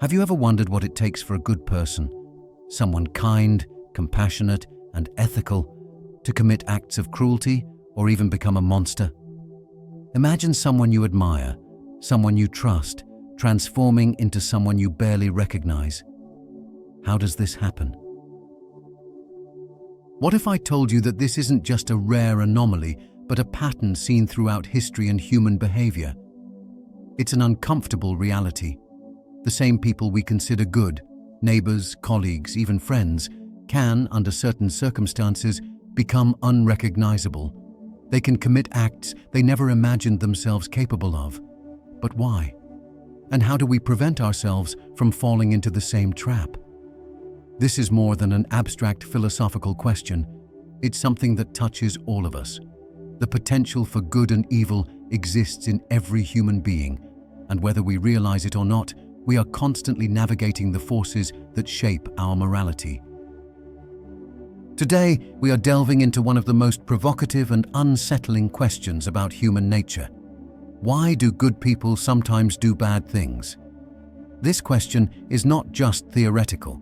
Have you ever wondered what it takes for a good person, someone kind, compassionate, and ethical, to commit acts of cruelty or even become a monster? Imagine someone you admire, someone you trust, transforming into someone you barely recognize. How does this happen? What if I told you that this isn't just a rare anomaly, but a pattern seen throughout history and human behavior? It's an uncomfortable reality. The same people we consider good, neighbors, colleagues, even friends, can, under certain circumstances, become unrecognizable. They can commit acts they never imagined themselves capable of. But why? And how do we prevent ourselves from falling into the same trap? This is more than an abstract philosophical question. It's something that touches all of us. The potential for good and evil exists in every human being, and whether we realize it or not, we are constantly navigating the forces that shape our morality. Today, we are delving into one of the most provocative and unsettling questions about human nature. Why do good people sometimes do bad things? This question is not just theoretical.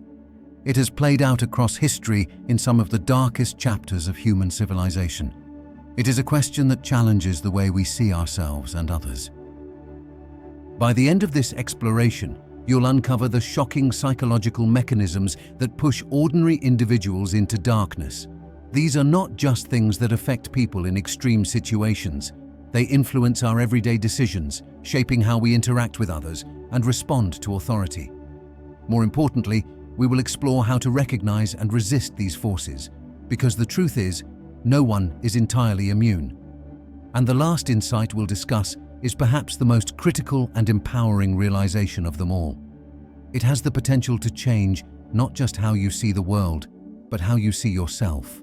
It has played out across history in some of the darkest chapters of human civilization. It is a question that challenges the way we see ourselves and others. By the end of this exploration, you'll uncover the shocking psychological mechanisms that push ordinary individuals into darkness. These are not just things that affect people in extreme situations. They influence our everyday decisions, shaping how we interact with others and respond to authority. More importantly, we will explore how to recognize and resist these forces, because the truth is, no one is entirely immune. And the last insight we'll discuss is perhaps the most critical and empowering realization of them all. It has the potential to change not just how you see the world, but how you see yourself.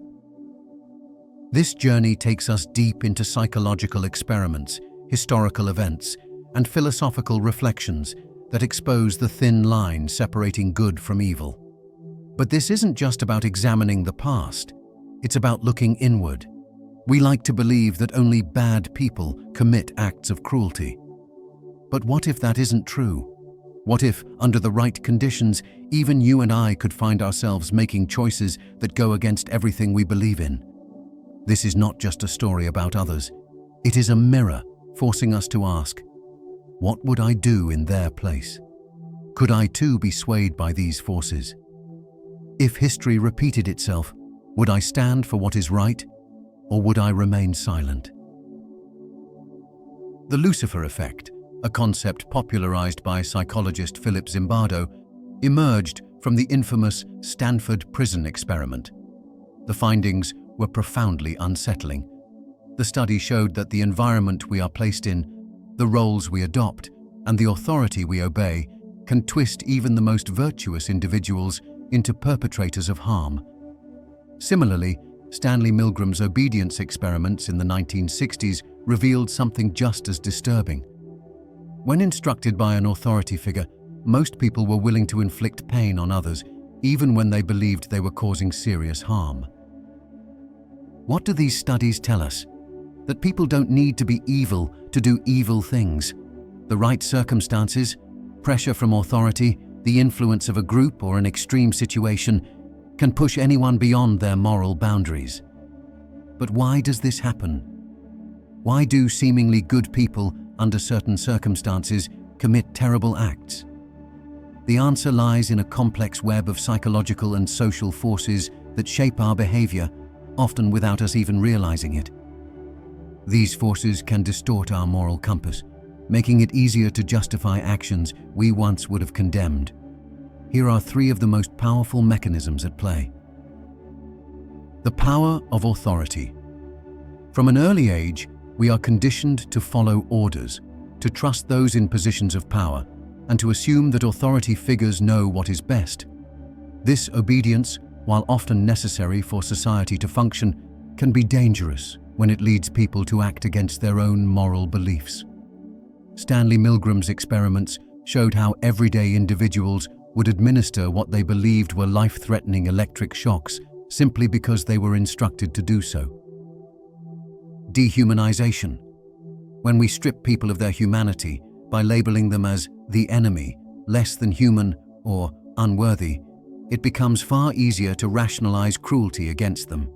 This journey takes us deep into psychological experiments, historical events, and philosophical reflections that expose the thin line separating good from evil. But this isn't just about examining the past, it's about looking inward. We like to believe that only bad people commit acts of cruelty. But what if that isn't true? What if, under the right conditions, even you and I could find ourselves making choices that go against everything we believe in? This is not just a story about others. It is a mirror forcing us to ask, what would I do in their place? Could I too be swayed by these forces? If history repeated itself, would I stand for what is right, or would I remain silent? The Lucifer effect, a concept popularized by psychologist Philip Zimbardo, emerged from the infamous Stanford prison experiment. The findings were profoundly unsettling. The study showed that the environment we are placed in, the roles we adopt, and the authority we obey can twist even the most virtuous individuals into perpetrators of harm. Similarly, Stanley Milgram's obedience experiments in the 1960s revealed something just as disturbing. When instructed by an authority figure, most people were willing to inflict pain on others, even when they believed they were causing serious harm. What do these studies tell us? That people don't need to be evil to do evil things. The right circumstances, pressure from authority, the influence of a group or an extreme situation can push anyone beyond their moral boundaries. But why does this happen? Why do seemingly good people, under certain circumstances, commit terrible acts? The answer lies in a complex web of psychological and social forces that shape our behavior, often without us even realizing it. These forces can distort our moral compass, making it easier to justify actions we once would have condemned. Here are three of the most powerful mechanisms at play. The power of authority. From an early age, we are conditioned to follow orders, to trust those in positions of power, and to assume that authority figures know what is best. This obedience, while often necessary for society to function, can be dangerous when it leads people to act against their own moral beliefs. Stanley Milgram's experiments showed how everyday individuals would administer what they believed were life-threatening electric shocks simply because they were instructed to do so. Dehumanization. When we strip people of their humanity by labeling them as the enemy, less than human, or unworthy, it becomes far easier to rationalize cruelty against them.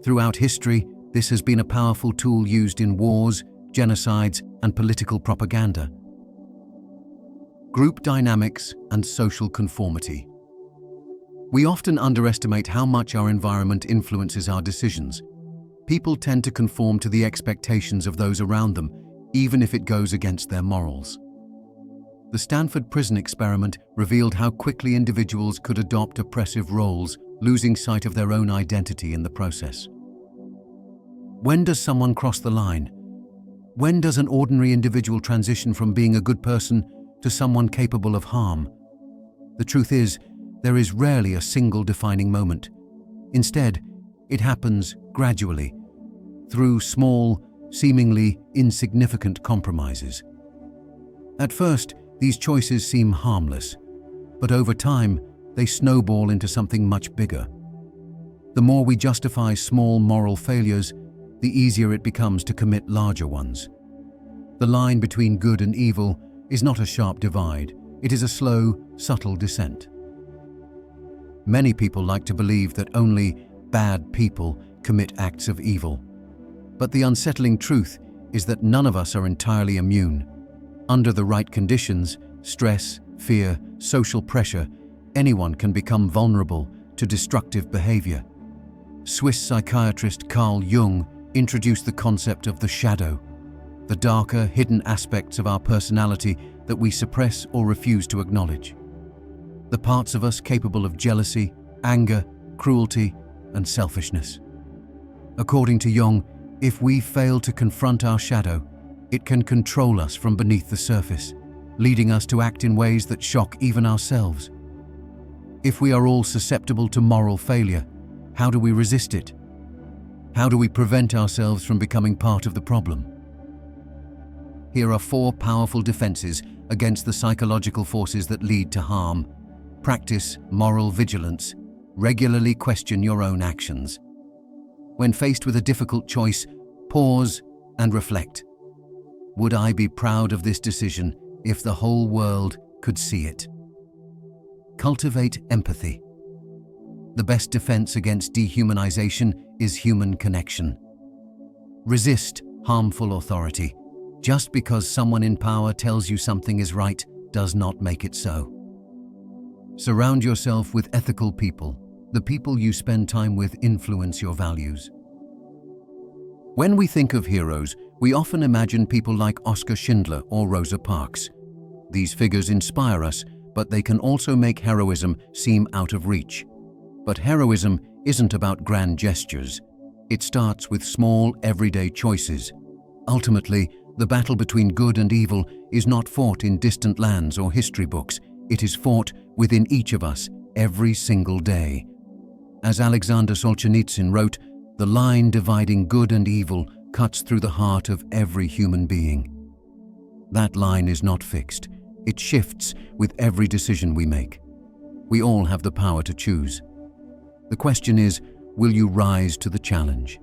Throughout history, this has been a powerful tool used in wars, genocides, and political propaganda. Group dynamics and social conformity. We often underestimate how much our environment influences our decisions. People tend to conform to the expectations of those around them, even if it goes against their morals. The Stanford Prison Experiment revealed how quickly individuals could adopt oppressive roles, losing sight of their own identity in the process. When does someone cross the line? When does an ordinary individual transition from being a good person to someone capable of harm? The truth is, there is rarely a single defining moment. Instead, it happens gradually, through small, seemingly insignificant compromises. At first, these choices seem harmless, but over time, they snowball into something much bigger. The more we justify small moral failures, the easier it becomes to commit larger ones. The line between good and evil is not a sharp divide, it is a slow, subtle descent. Many people like to believe that only bad people commit acts of evil. But the unsettling truth is that none of us are entirely immune. Under the right conditions, stress, fear, social pressure, anyone can become vulnerable to destructive behavior. Swiss psychiatrist Carl Jung introduced the concept of the shadow, the darker, hidden aspects of our personality that we suppress or refuse to acknowledge. The parts of us capable of jealousy, anger, cruelty, and selfishness. According to Jung, if we fail to confront our shadow, it can control us from beneath the surface, leading us to act in ways that shock even ourselves. If we are all susceptible to moral failure, how do we resist it? How do we prevent ourselves from becoming part of the problem? Here are 4 powerful defenses against the psychological forces that lead to harm. Practice moral vigilance. Regularly question your own actions. When faced with a difficult choice, pause and reflect. Would I be proud of this decision if the whole world could see it? Cultivate empathy. The best defense against dehumanization is human connection. Resist harmful authority. Just because someone in power tells you something is right does not make it so. Surround yourself with ethical people. The people you spend time with influence your values. When we think of heroes, we often imagine people like Oskar Schindler or Rosa Parks. These figures inspire us, but they can also make heroism seem out of reach. But heroism isn't about grand gestures. It starts with small, everyday choices. Ultimately, the battle between good and evil is not fought in distant lands or history books. It is fought within each of us every single day. As Alexander Solzhenitsyn wrote, the line dividing good and evil cuts through the heart of every human being. That line is not fixed. It shifts with every decision we make. We all have the power to choose. The question is, will you rise to the challenge?